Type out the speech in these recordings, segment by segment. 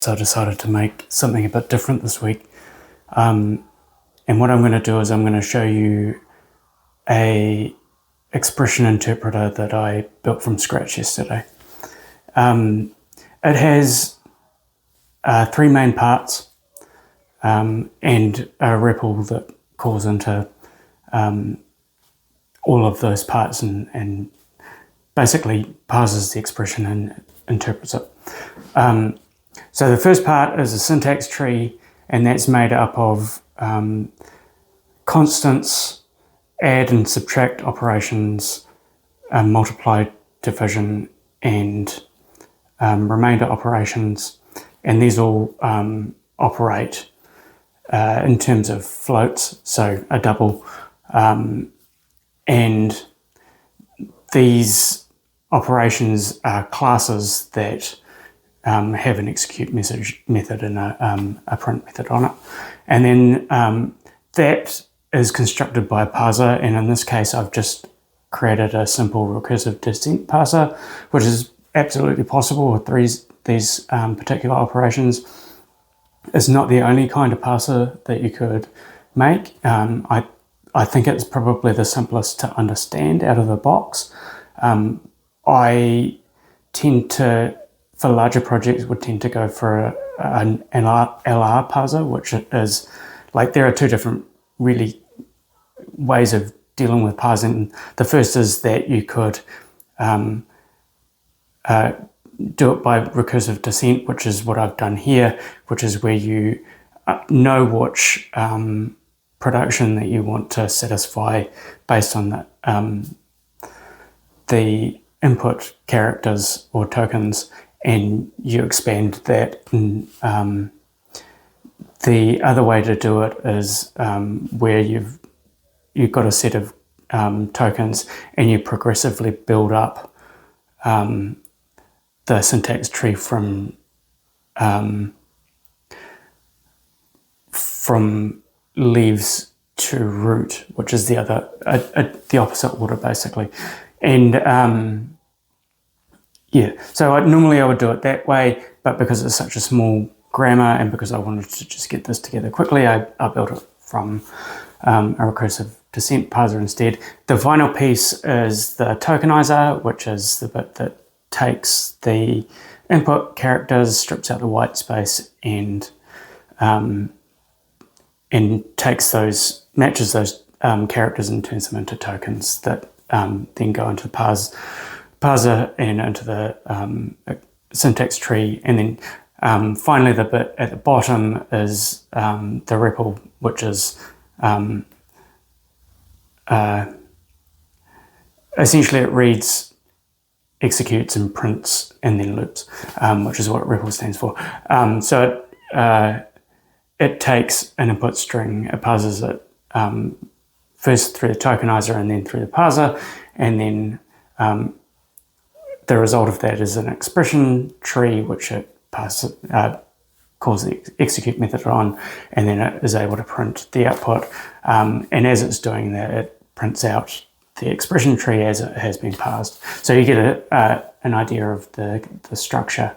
So I decided to make something a bit different this week. And what I'm going to do is I'm going to show you a expression interpreter that I built from scratch yesterday. It has three main parts and a REPL that calls into all of those parts and basically parses the expression and interprets it. So the first part is a syntax tree, and that's made up of constants, add and subtract operations, multiply, division, and remainder operations. And these all operate in terms of floats, so a double. And these operations are classes that have an execute method and a print method on it. And then that is constructed by a parser, and in this case I've just created a simple recursive descent parser, which is absolutely possible with these particular operations. It's not the only kind of parser that you could make. I think it's probably the simplest to understand out of the box. I tend to, for larger projects, would tend to go for an LR parser, which is like, there are two different really ways of dealing with parsing. The first is that you could do it by recursive descent, which is what I've done here, which is where you know which production that you want to satisfy based on the input characters or tokens, and you expand that. And, the other way to do it is where you've got a set of tokens and you progressively build up the syntax tree from leaves to root, which is the opposite order basically. And yeah, so normally I would do it that way, but because it's such a small grammar and because I wanted to just get this together quickly, I built it from a recursive descent parser instead. The final piece is the tokenizer, which is the bit that takes the input characters, strips out the white space, and takes those, matches those characters and turns them into tokens that then go into the parser and into the syntax tree. And then finally the bit at the bottom is the REPL, which is essentially it reads, executes, and prints, and then loops, which is what REPL stands for. So it takes an input string, it parses it first through the tokenizer and then through the parser, and then the result of that is an expression tree, which it calls the execute method on, and then it is able to print the output. And as it's doing that, it prints out the expression tree as it has been parsed. So you get an idea of the structure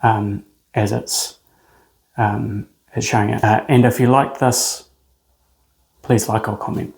as it's showing it. And if you like this, please like or comment.